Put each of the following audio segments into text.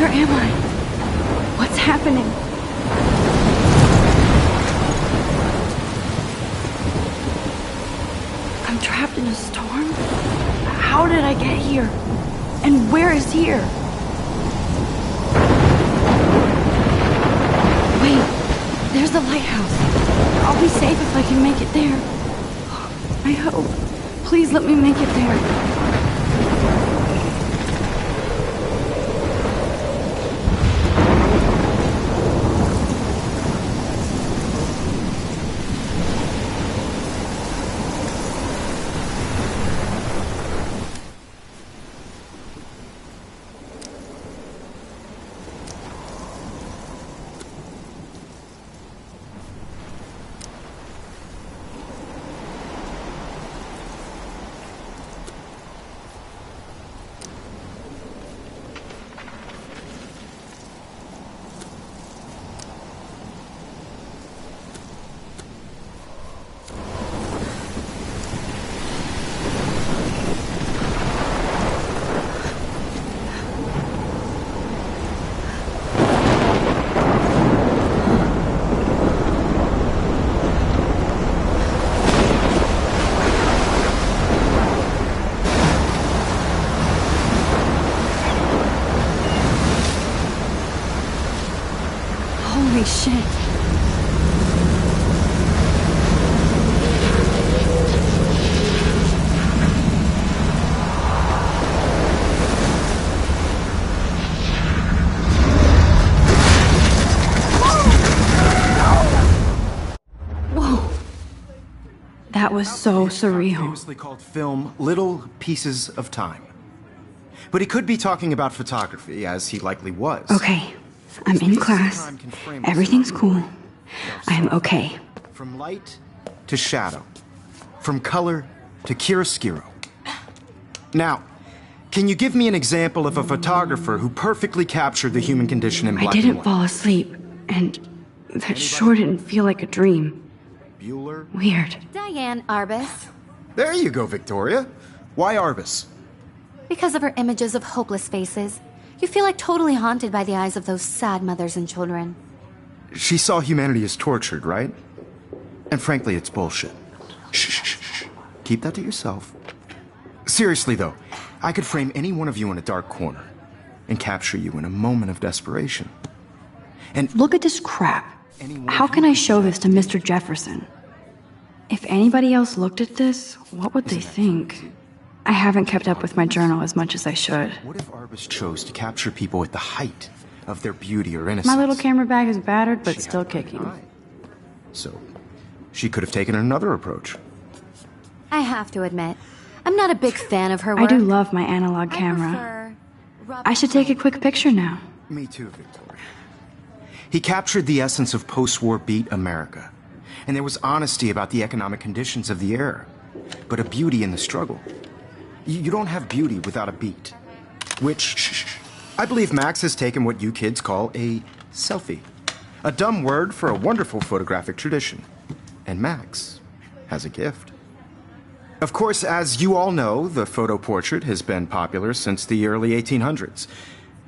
Where am I? What's happening? I'm trapped in a storm? How did I get here? And where is here? Wait, there's the lighthouse. I'll be safe if I can make it there. I hope. Please let me make it there. Holy shit. Whoa. That was so surreal. Famously called film Little Pieces of Time. But he could be talking about photography, as he likely was. Okay. I'm in class. Everything's cool. I am okay. From light to shadow. From color to chiaroscuro. Now, can you give me an example of a photographer who perfectly captured the human condition in black and white? I didn't fall asleep, and that sure didn't feel like a dream. Bueller? Weird. Diane Arbus. There you go, Victoria. Why Arbus? Because of her images of hopeless faces. You feel like totally haunted by the eyes of those sad mothers and children. She saw humanity as tortured, right? And frankly, it's bullshit. Shh, shh, shh, shh. Keep that to yourself. Seriously, though, I could frame any one of you in a dark corner and capture you in a moment of desperation. And look at this crap. How can I show this to Mr. Jefferson? If anybody else looked at this, what would they think? I haven't kept up with my journal as much as I should. What if Arbus chose to capture people at the height of their beauty or innocence? My little camera bag is battered, but still kicking. So, she could have taken another approach. I have to admit, I'm not a big fan of her work. I do love my analog camera. I should take a quick picture now. Me too, Victoria. He captured the essence of post-war beat America. And there was honesty about the economic conditions of the era, but a beauty in the struggle. You don't have beauty without a beat. Which, I believe Max has taken what you kids call a selfie. A dumb word for a wonderful photographic tradition. And Max has a gift. Of course, as you all know, the photo portrait has been popular since the early 1800s.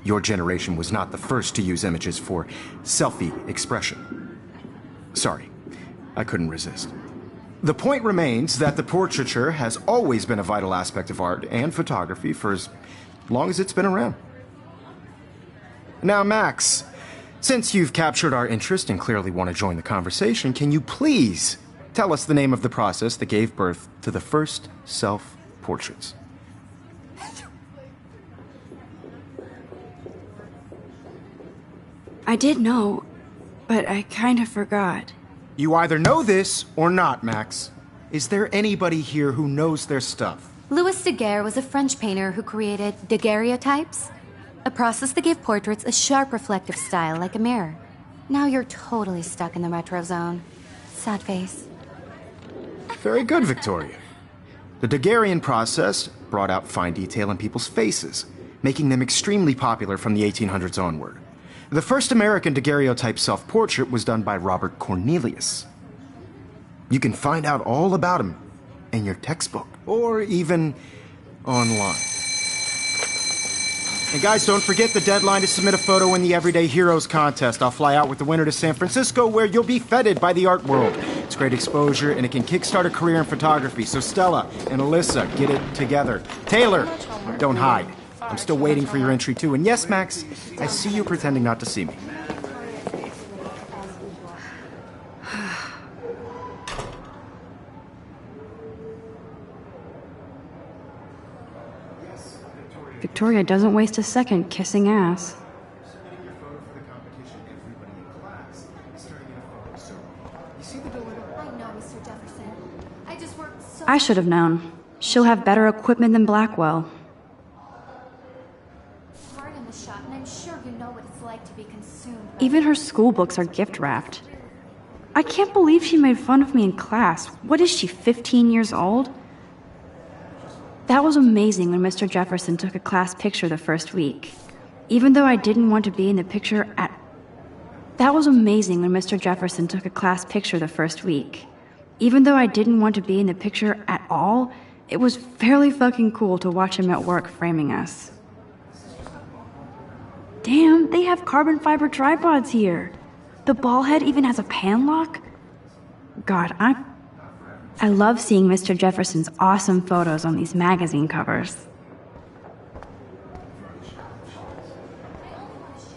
Your generation was not the first to use images for selfie expression. Sorry, I couldn't resist. The point remains that the portraiture has always been a vital aspect of art and photography for as long as it's been around. Now, Max, since you've captured our interest and clearly want to join the conversation, can you please tell us the name of the process that gave birth to the first self-portraits? I did know, but I kind of forgot. You either know this or not, Max. Is there anybody here who knows their stuff? Louis Daguerre was a French painter who created daguerreotypes, a process that gave portraits a sharp reflective style like a mirror. Now you're totally stuck in the retro zone. Sad face. Very good, Victoria. The Daguerrean process brought out fine detail in people's faces, making them extremely popular from the 1800s onward. The first American daguerreotype self-portrait was done by Robert Cornelius. You can find out all about him in your textbook, or even online. And guys, don't forget the deadline to submit a photo in the Everyday Heroes contest. I'll fly out with the winner to San Francisco, where you'll be feted by the art world. It's great exposure, and it can kickstart a career in photography. So Stella and Alyssa, get it together. Taylor, don't hide. I'm still waiting for your entry, too. And yes, Max, I see you pretending not to see me. Victoria doesn't waste a second kissing ass. I know, Mr. Jefferson. I just worked so I should have known. She'll have better equipment than Blackwell. hard in the shop, and I'm sure you know what it's like to be consumed. Even her school books are gift wrapped. I can't believe she made fun of me in class. What is she, 15 years old? That was amazing when Mr. Jefferson took a class picture the first week. Even though I didn't want to be in the picture at... That was amazing when Mr. Jefferson took a class picture the first week. Even though I didn't want to be in the picture at all, it was fairly fucking cool to watch him at work framing us. Damn, they have carbon fiber tripods here. The ball head even has a pan lock. God, I love seeing Mr. Jefferson's awesome photos on these magazine covers.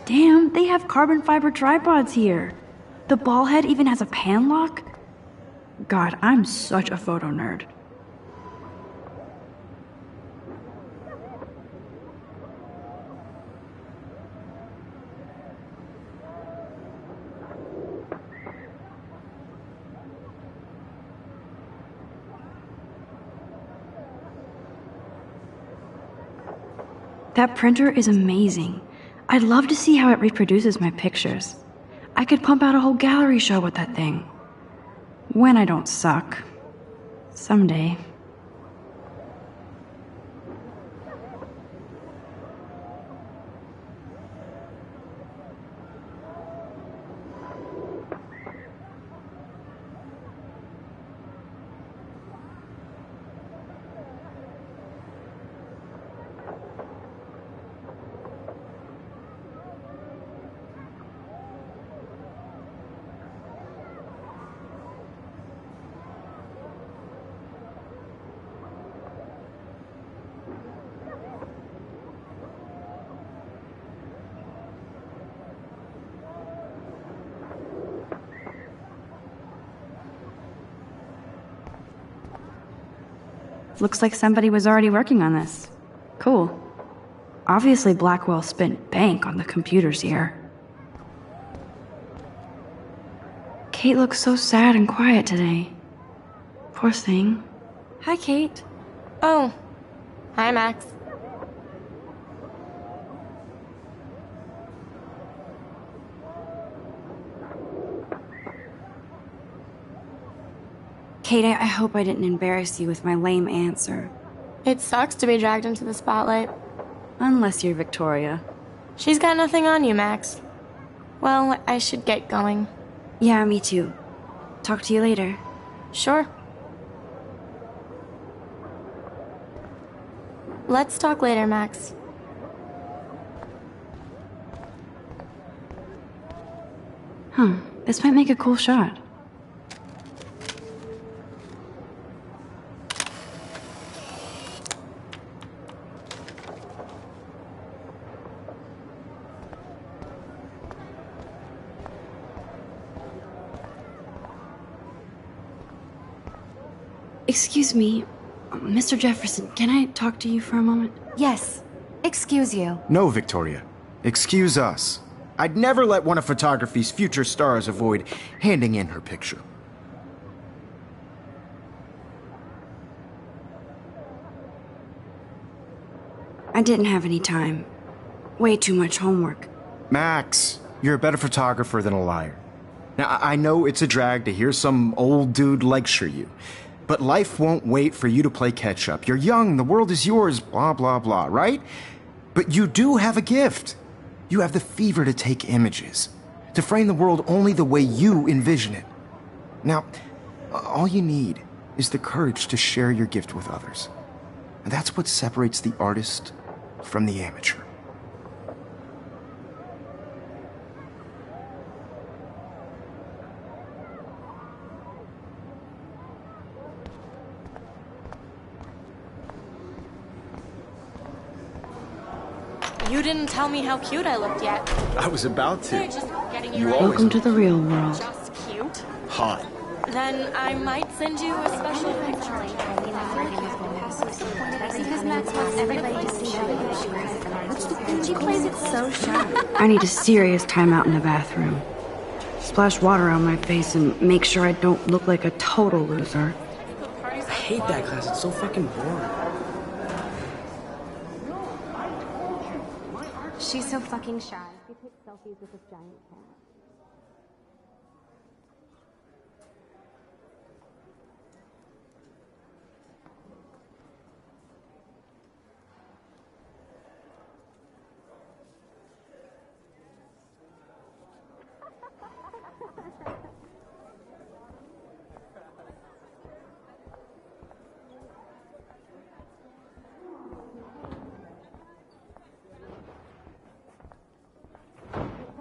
Damn, they have carbon fiber tripods here. The ball head even has a pan lock. God, I'm such a photo nerd. That printer is amazing. I'd love to see how it reproduces my pictures. I could pump out a whole gallery show with that thing. When I don't suck. Someday. Looks like somebody was already working on this. Cool. Obviously Blackwell spent bank on the computers here. Kate looks so sad and quiet today. Poor thing. Hi, Kate. Oh. Hi, Max. Kate, I hope I didn't embarrass you with my lame answer. It sucks to be dragged into the spotlight. Unless you're Victoria. She's got nothing on you, Max. Well, I should get going. Yeah, me too. Talk to you later. Sure. Let's talk later, Max. This might make a cool shot. Excuse me, Mr. Jefferson, can I talk to you for a moment? Yes. Excuse you. No, Victoria. Excuse us. I'd never let one of photography's future stars avoid handing in her picture. I didn't have any time. Way too much homework. Max, you're a better photographer than a liar. Now, I know it's a drag to hear some old dude lecture you, but life won't wait for you to play catch-up. You're young, the world is yours, blah, blah, blah, right? But you do have a gift. You have the fever to take images, to frame the world only the way you envision it. Now, all you need is the courage to share your gift with others. And that's what separates the artist from the amateur. You didn't tell me how cute I looked yet. I was about They're to. just getting You you always Welcome to the real world. just cute. Hot. Then I might send you a special picture. Because Max wants everybody to see how she plays it so sharp. I need a serious timeout in the bathroom. Splash water on my face and make sure I don't look like a total loser. I hate that class. It's so fucking boring. She's so fucking shy. She takes selfies with this giant cat.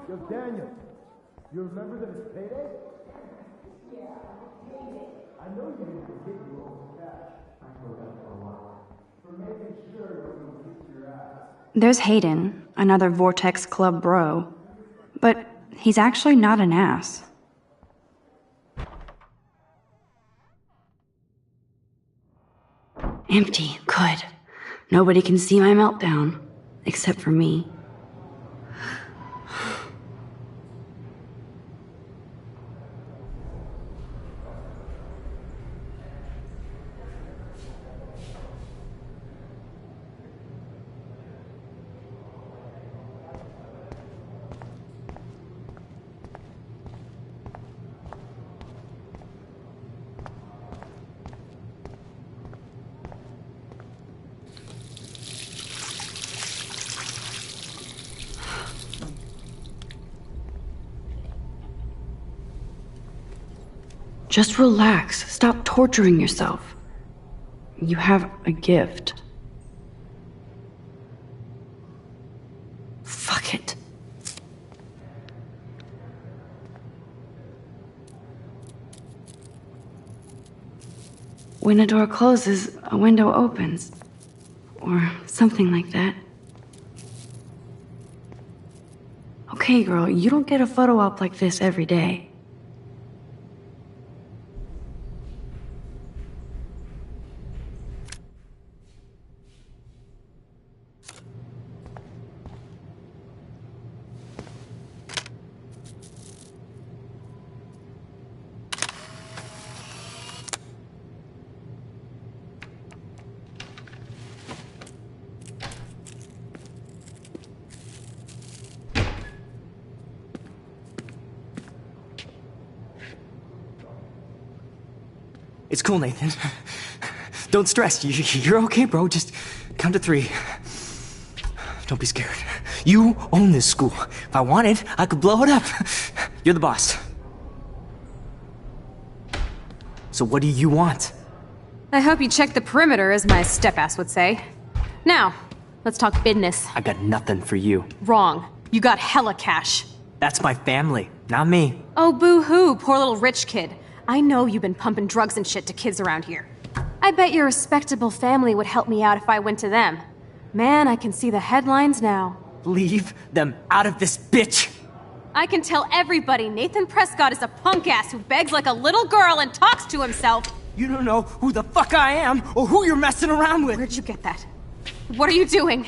Yo, Daniel, you remember that it's payday? Yeah, payday. I know you didn't forget your old cash. I know that for a while. For making sure you don't kiss your ass. There's Hayden, another Vortex Club bro. But he's actually not an ass. Empty. Good. Nobody can see my meltdown. Except for me. Just relax. Stop torturing yourself. You have a gift. Fuck it. When a door closes, a window opens. Or something like that. Okay, girl, you don't get a photo op like this every day. It's cool, Nathan. Don't stress. You're okay, bro. Just count to 3. Don't be scared. You own this school. If I wanted, I could blow it up. You're the boss. So what do you want? I hope you checked the perimeter, as my step-ass would say. Now, let's talk business. I got nothing for you. Wrong. You got hella cash. That's my family, not me. Oh, boo-hoo, poor little rich kid. I know you've been pumping drugs and shit to kids around here. I bet your respectable family would help me out if I went to them. Man, I can see the headlines now. Leave them out of this bitch! I can tell everybody Nathan Prescott is a punk-ass who begs like a little girl and talks to himself. You don't know who the fuck I am or who you're messing around with. Where'd you get that? What are you doing?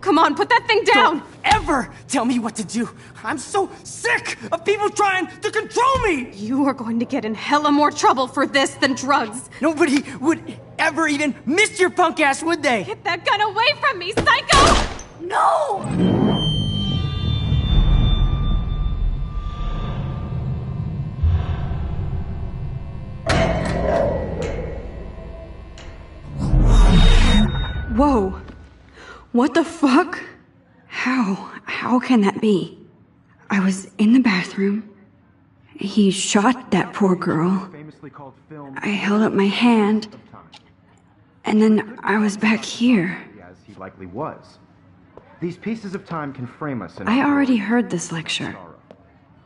Come on, put that thing down! Don't ever tell me what to do! I'm so sick of people trying to control me! You are going to get in hella more trouble for this than drugs. Nobody would ever even miss your punk ass, would they? Get that gun away from me, psycho! No! Whoa. What the fuck? How can that be? I was in the bathroom. He shot that poor girl. I held up my hand. And then I was back here. As he likely was. These pieces of time can frame us in I our already glory heard this lecture. and sorrow.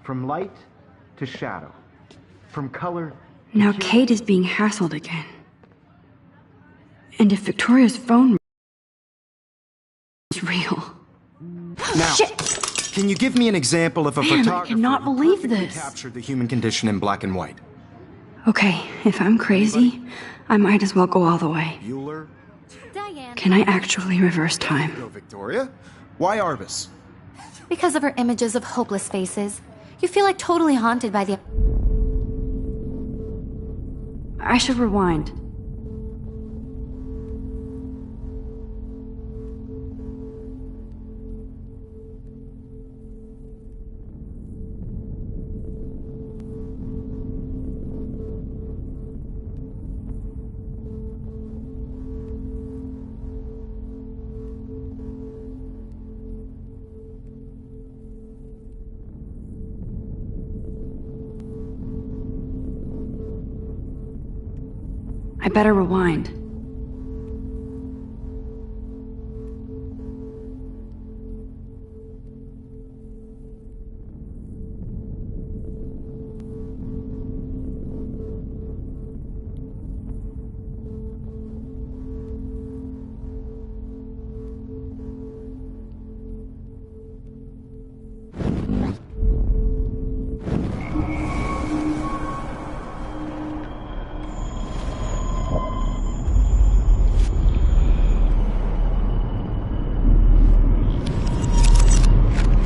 From light to shadow. From color to Now hue. Kate is being hassled again. And if Victoria's phone is real, Shit! Can you give me an example of a Man, I photographer cannot who believe perfectly this. captured the human condition in black and white? Okay, if I'm crazy, I might as well go all the way. Bueller? Diane. Can I actually reverse time? Go, Victoria. Why Arbus? Because of her images of hopeless faces, you feel like totally haunted by the... I should rewind. I better rewind.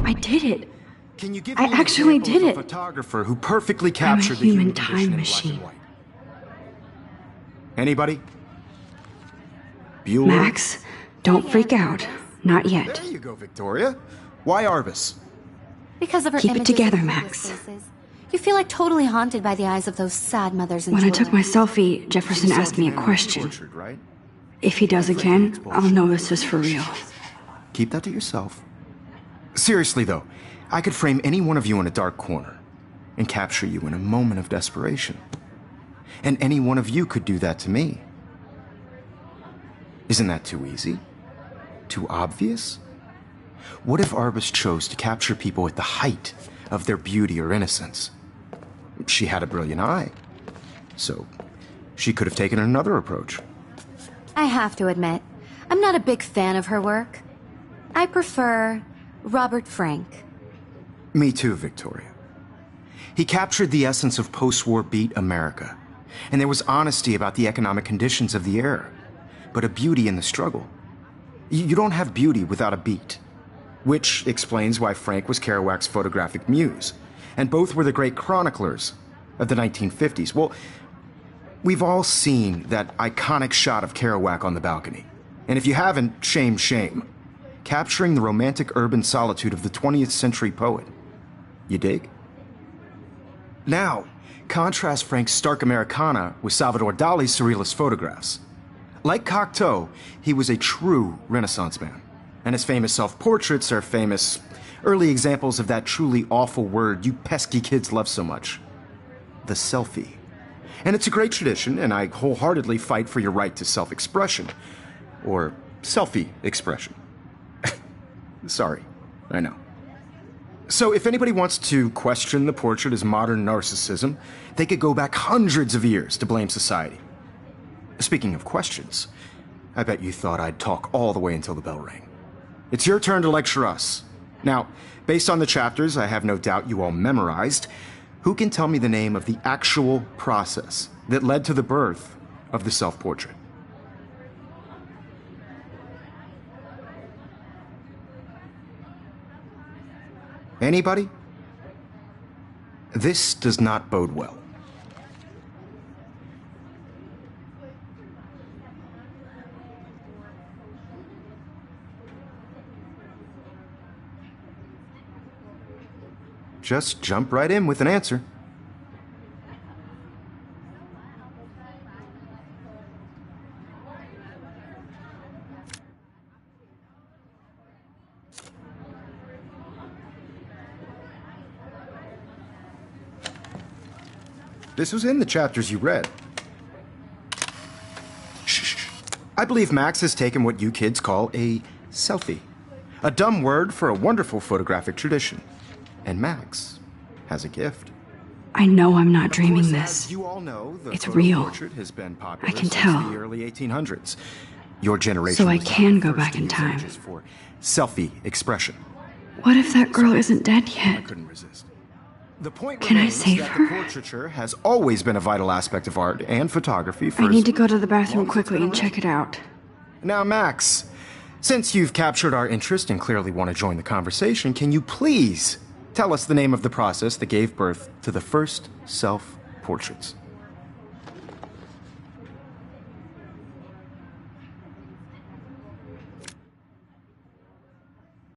I did it. Can you give I me an actually example did of a it. photographer who perfectly captured the human human time condition in machine. black and white? Anybody? Bueller? Max, don't freak out. Not yet. There you go, Victoria. Why Arbus? Because of her Keep it images together, of Max. hopeless faces, you feel like totally haunted by the eyes of those sad mothers and When I children. took my selfie, Jefferson asked me a question. Tortured, right? If he does again, I'll know this is for real. Keep that to yourself. Seriously, though, I could frame any one of you in a dark corner and capture you in a moment of desperation. And any one of you could do that to me. Isn't that too easy? Too obvious? What if Arbus chose to capture people at the height of their beauty or innocence? She had a brilliant eye, so she could have taken another approach. I have to admit, I'm not a big fan of her work. I prefer Robert Frank. Me too, Victoria. He captured the essence of post-war beat America, and there was honesty about the economic conditions of the era, but a beauty in the struggle. You don't have beauty without a beat, which explains why Frank was Kerouac's photographic muse, and both were the great chroniclers of the 1950s. Well, we've all seen that iconic shot of Kerouac on the balcony, and if you haven't, shame, shame. Capturing the romantic urban solitude of the 20th century poet. You dig? Now, contrast Frank's stark Americana with Salvador Dali's surrealist photographs. Like Cocteau, he was a true Renaissance man, and his famous self-portraits are famous early examples of that truly awful word you pesky kids love so much. The selfie. And it's a great tradition, and I wholeheartedly fight for your right to self-expression. Or selfie expression. Sorry, I know. So if anybody wants to question the portrait as modern narcissism, they could go back hundreds of years to blame society. Speaking of questions, I bet you thought I'd talk all the way until the bell rang. It's your turn to lecture us. Now, based on the chapters I have no doubt you all memorized, who can tell me the name of the actual process that led to the birth of the self-portrait? Anybody? This does not bode well. Just jump right in with an answer. This was in the chapters you read. Shh. I believe Max has taken what you kids call a selfie. A dumb word for a wonderful photographic tradition. And Max has a gift. I know I'm not dreaming Of course, this. as you all know, the It's photo real. portrait has been popular I can since tell. the early 1800s. Your generation So I was can the go first back to in use time. images for selfie expression. What if that girl isn't dead I yet? couldn't resist. The point Can I remains save that her? the portraiture has always been a vital aspect of art and photography for I need to as go to the long bathroom as it's quickly been and around. check it out. Now, Max, since you've captured our interest and clearly want to join the conversation, can you please tell us the name of the process that gave birth to the first self-portraits?